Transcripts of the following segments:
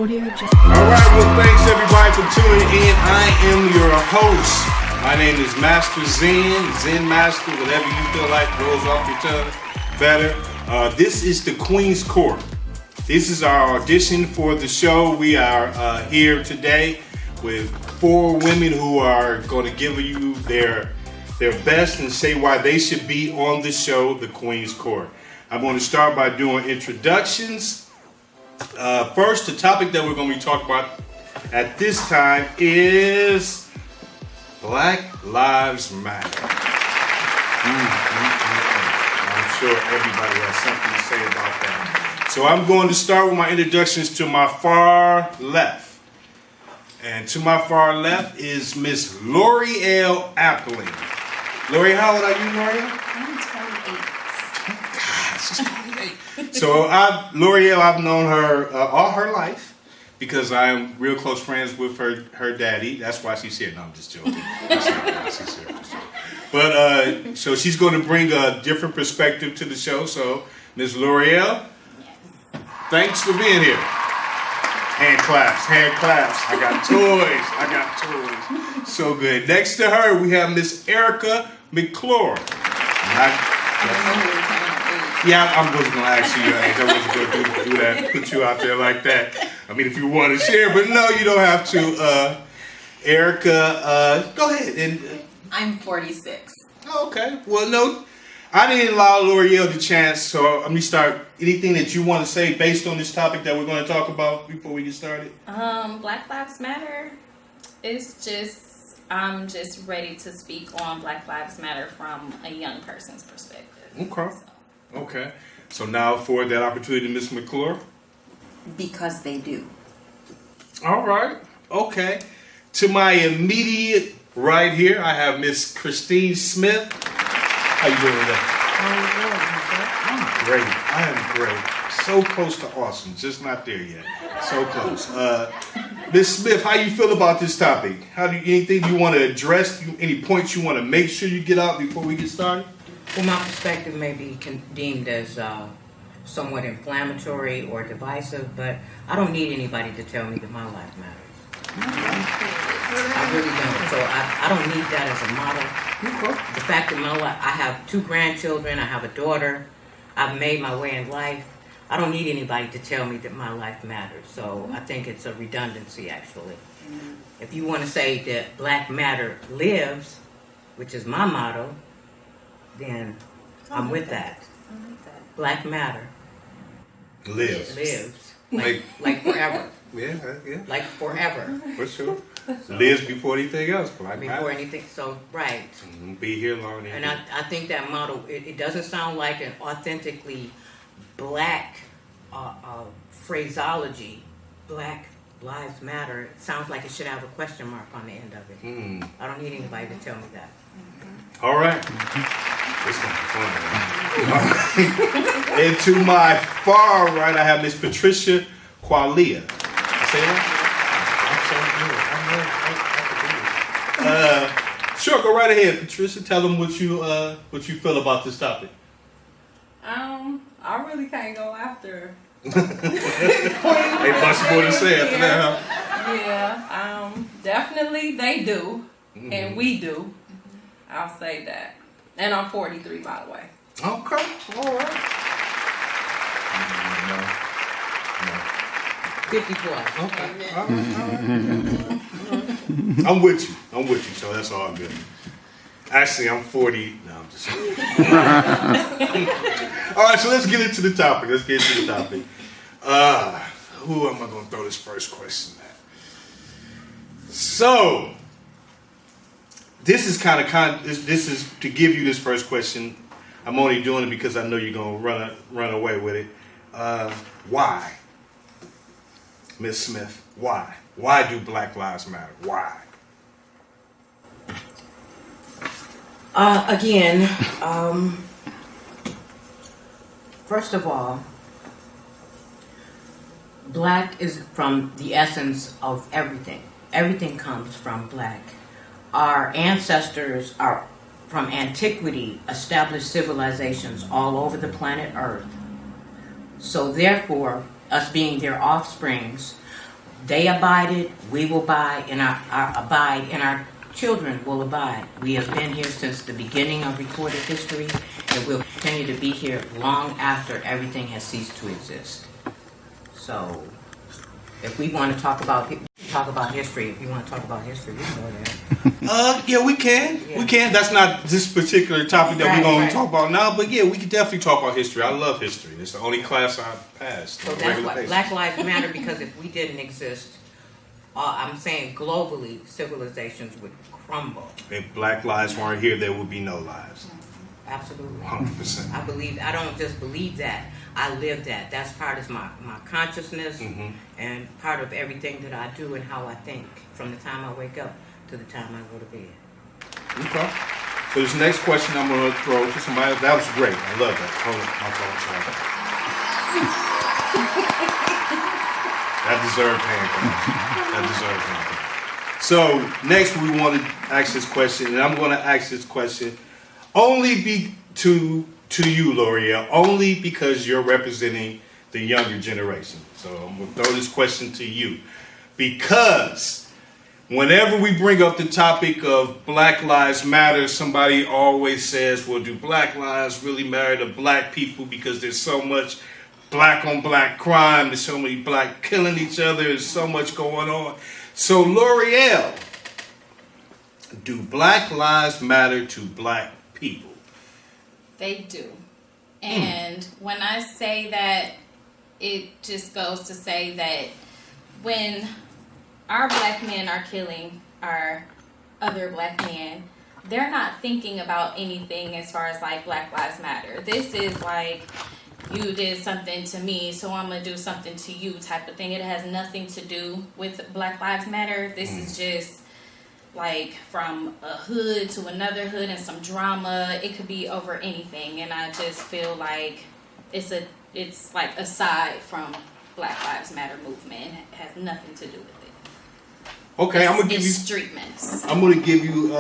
All right, well, thanks everybody for tuning in. I am your host. My name is Master Zen Master, whatever you feel like rolls off your tongue better. This is the Queen's Court. This is our audition for the show. We are here today with 4 women who are going to give you their best and say why they should be on the show, the Queen's Court. I'm going to start by doing introductions. First, the topic that we're going to be talking about at this time is Black Lives Matter. I'm sure everybody has something to say about that. So I'm going to start with my introductions to my far left. And to my far left is Miss L'Oreal Appling. L'Oreal, how old are you, L'Oreal? I'm 28. God, she's 28. So L'Oreal, I've known her all her life because I'm real close friends with her daddy. That's why she's here. No, I'm just joking. That's not why she's here. But so she's going to bring a different perspective to the show. So Miss L'Oreal, thanks for being here. Hand claps. I got toys. So good. Next to her, we have Miss Erica McClure. Yeah, I'm just going to ask you your age. I wasn't going to do that, put you out there like that. I mean, if you want to share, but no, you don't have to. Erica, go ahead. And I'm 46. Okay. Well, no, I didn't allow L'Oreal the chance, so let me start. Anything that you want to say based on this topic that we're going to talk about before we get started? Black Lives Matter is just, I'm just ready to speak on Black Lives Matter from a young person's perspective. Okay. Okay. So now for that opportunity, Ms. McClure. Because they do. All right. Okay. To my immediate right here, I have Miss Christine Smith. How you doing today? I'm great. I am great. So close to awesome. Just not there yet. So close. Miss Smith, how you feel about this topic? Anything you want to address? Any points you want to make sure you get out before we get started? Well, my perspective may be deemed as somewhat inflammatory or divisive, but I don't need anybody to tell me that my life matters. I really don't. So I don't need that as a model. The fact that my life, I have 2 grandchildren, I have a daughter, I've made my way in life. I don't need anybody to tell me that my life matters. So I think it's a redundancy, actually. If you want to say that Black Matter lives, which is my motto, then I'm with that. Black Matter lives. Like forever. Yeah. Like forever. For sure. Lives before anything else. Black Before Matter. anything. So, right. Be here long enough. And I think that motto, it doesn't sound like an authentically Black phraseology. Black Lives Matter. It sounds like it should have a question mark on the end of it. I don't need anybody to tell me that. All right. It's going to be fun. And to my far right, I have Miss Patricia Qualia. Say that? Sure, go right ahead, Patricia. Tell them what you feel about this topic. I really can't go after. Ain't much more to say after that, huh? Yeah, definitely they do, and we do. I'll say that. And I'm 43, by the way. Okay, all right. 50 plus. Okay. All right. I'm with you, so that's all good. Actually, I'm 40. No, I'm just kidding. All right, so let's get into the topic. Who am I going to throw this first question at? So, this is this is to give you this first question. I'm only doing it because I know you're going to run away with it. Why? Miss Smith, why? Why do Black Lives Matter? Why? Again, first of all, Black is from the essence of everything. Everything comes from Black. Our ancestors are from antiquity established civilizations all over the planet Earth. So therefore, us being their offsprings, They abided, we will abide, and our children will abide. We have been here since the beginning of recorded history, and we'll continue to be here long after everything has ceased to exist. So, if we want to talk about history, if you want to talk about history, we can go there. Yeah, we can. Yeah. We can. That's not this particular topic that we're going Right. to talk about now, but yeah, we can definitely talk about history. I love history. It's the only class I passed. So on a that's regular why basis. Black Lives Matter, because if we didn't exist, I'm saying globally, civilizations would crumble. If Black lives weren't here, there would be no lives. Absolutely. 100%. I don't just believe that. I live that. That's part of my consciousness Mhm. and part of everything that I do and how I think from the time I wake up to the time I go to bed. Okay. So this next question I'm going to throw to somebody else. That was great. I love that. Hold on. My phone, sorry. That deserved hand. So next we want to ask this question, and I'm going to ask this question only to you, L'Oreal, only because you're representing the younger generation. So I'm going to throw this question to you. Because whenever we bring up the topic of Black Lives Matter, somebody always says, well, do Black lives really matter to black people because there's so much black on black crime, there's so many black killing each other, there's so much going on. So L'Oreal, do Black lives matter to black people? They do. And when I say that, it just goes to say that when our black men are killing our other black men, they're not thinking about anything as far as like Black Lives Matter. This is like, you did something to me, so I'm going to do something to you type of thing. It has nothing to do with Black Lives Matter. This is just like from a hood to another hood and some drama. It could be over anything. And I just feel like it's like aside from Black Lives Matter movement. It has nothing to do with it. Okay, I'm gonna give It's you. street mess. I'm gonna give you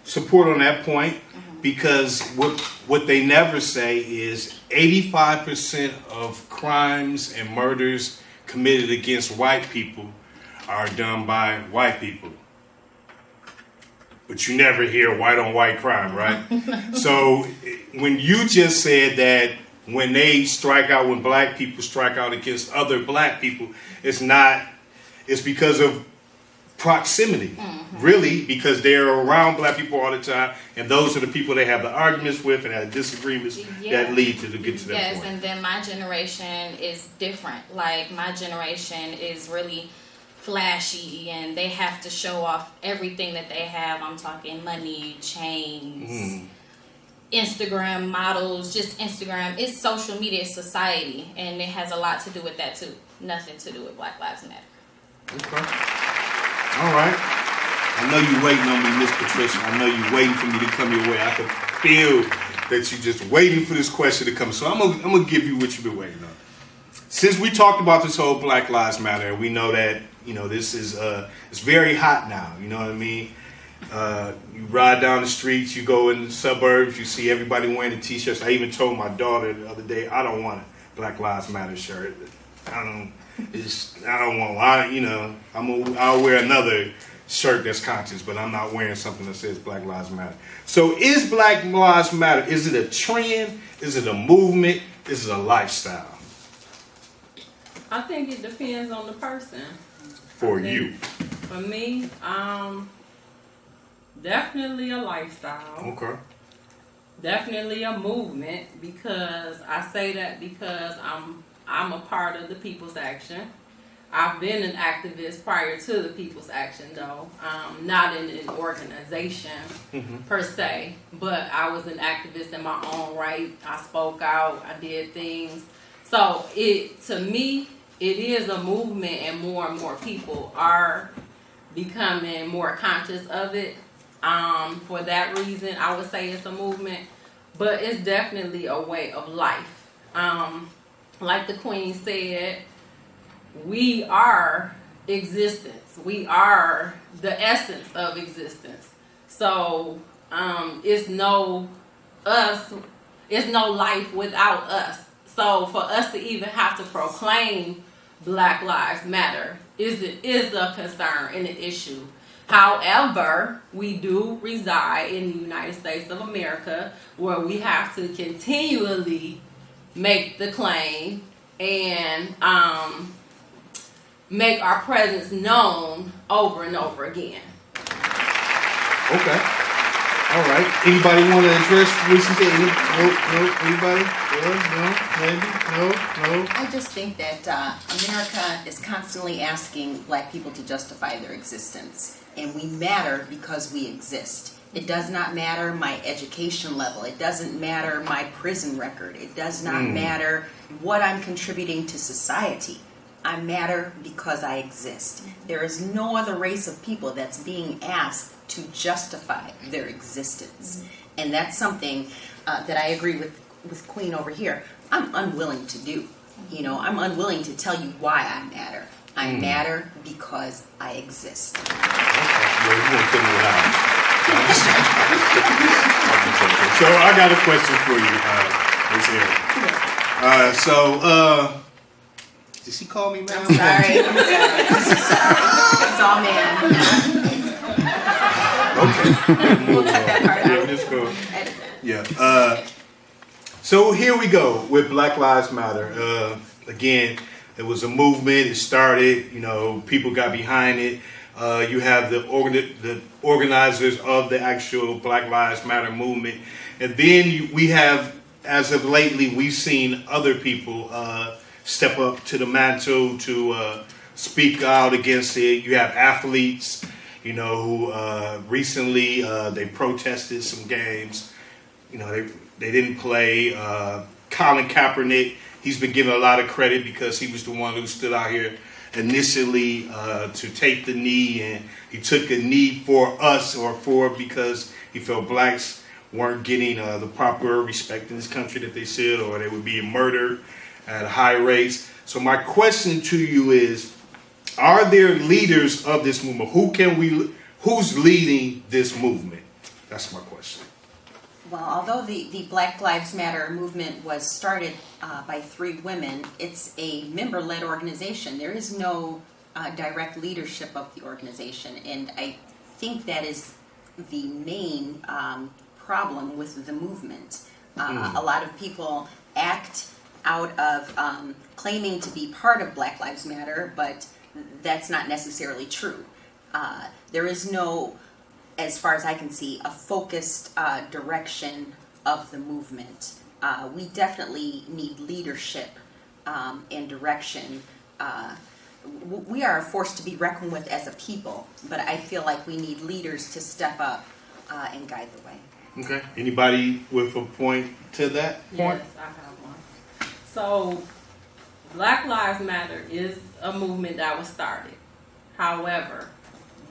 support on that point because what they never say is 85% of crimes and murders committed against white people are done by white people. But you never hear white on white crime, right? So when you just said that when they strike out, when black people strike out against other black people, it's because of proximity, really, because they're around black people all the time, and those are the people they have the arguments with and have disagreements that lead to get to that yes, point. and then my generation is different. Like, my generation is really flashy, and they have to show off everything that they have. I'm talking money, chains, Instagram models, just Instagram. It's social media, it's society, and it has a lot to do with that too. Nothing to do with Black Lives Matter. Okay. All right. I know you're waiting on me, Miss Patricia. I know you're waiting for me to come your way. I can feel that you're just waiting for this question to come. So I'm gonna give you what you've been waiting on. Since we talked about this whole Black Lives Matter, we know that this is it's very hot now. You know what I mean? You ride down the streets, you go in the suburbs, you see everybody wearing the t-shirts. I even told my daughter the other day, I don't want a Black Lives Matter shirt. I don't want. I'll wear another shirt that's conscious, but I'm not wearing something that says Black Lives Matter. So is Black Lives Matter? Is it a trend? Is it a movement? Is it a lifestyle? I think it depends on the person. For you. For me, definitely a lifestyle. Okay. Definitely a movement, because I say that because I'm a part of the People's Action. I've been an activist prior to the People's Action, though. Not in an organization per se, but I was an activist in my own right. I spoke out, I did things. So to me, it is a movement, and more people are becoming more conscious of it. For that reason, I would say it's a movement, but it's definitely a way of life. Like the Queen said, we are existence. We are the essence of existence. So it's no life without us. So for us to even have to proclaim Black Lives Matter is a concern and an issue. However, we do reside in the United States of America, where we have to continually make the claim and make our presence known over and over again. Okay. All right. Anybody want to address what she said? No. Anybody? No. Maybe. No. I just think that America is constantly asking black people to justify their existence. And we matter because we exist. It does not matter my education level. It doesn't matter my prison record. It does not matter what I'm contributing to society. I matter because I exist. There is no other race of people that's being asked to justify their existence. And that's something that I agree with Queen over here. I'm unwilling to do. You know, I'm unwilling to tell you why I matter. I matter because I exist. Okay. Well, you won't put me out. So I got a question for you, Miss Erin. Did she call me, man? I'm sorry. It's all man. Okay. We'll cut that part out. Yeah, just go. Edit that. Yeah. So here we go with Black Lives Matter. Again, it was a movement. It started. You know, people got behind it. You have the organizers of the actual Black Lives Matter movement, and then we have, as of lately, we've seen other people step up to the mantle to speak out against it. You have athletes, you know, who recently they protested some games. You know, they didn't play. Colin Kaepernick, he's been given a lot of credit because he was the one who stood out here initially to take the knee, and he took a knee for us because he felt blacks weren't getting the proper respect in this country that they should, or they were being murdered at high rates. So my question to you is, are there leaders of this movement? Who's leading this movement? That's my question. Well, although the Black Lives Matter movement was started by 3 women, it's a member-led organization. There is no direct leadership of the organization, and I think that is the main problem with the movement. A lot of people act out of claiming to be part of Black Lives Matter, but that's not necessarily true. There is no, as far as I can see, a focused direction of the movement. We definitely need leadership and direction. We are a force to be reckoned with as a people, but I feel like we need leaders to step up and guide the way. Okay. Anybody with a point to that point? Yes, I have one. So, Black Lives Matter is a movement that was started. However,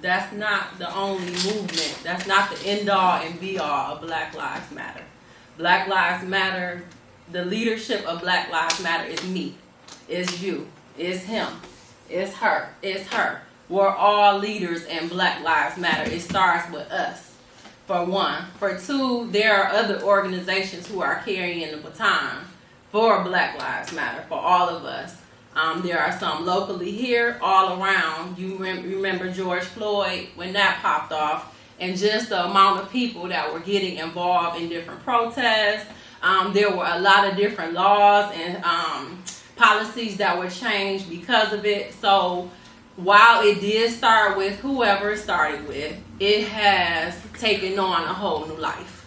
that's not the only movement. That's not the end-all and be-all of Black Lives Matter. Black Lives Matter, the leadership of Black Lives Matter is me, is you, is him, is her, is her. We're all leaders in Black Lives Matter. It starts with us, for one. For two, there are other organizations who are carrying the baton for Black Lives Matter, for all of us. There are some locally here, all around. You remember George Floyd when that popped off, and just the amount of people that were getting involved in different protests. There were a lot of different laws and policies that were changed because of it. So while it did start with whoever it started with, it has taken on a whole new life.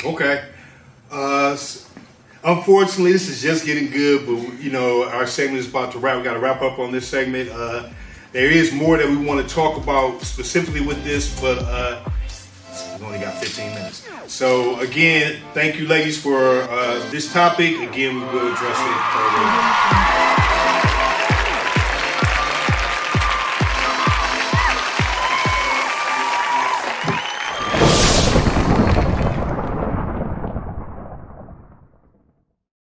Okay. Unfortunately, this is just getting good, but you know, our segment is about to wrap. We got to wrap up on this segment. There is more that we want to talk about specifically with this, but we only got 15 minutes. So again, thank you ladies for this topic. Again, we will address it further.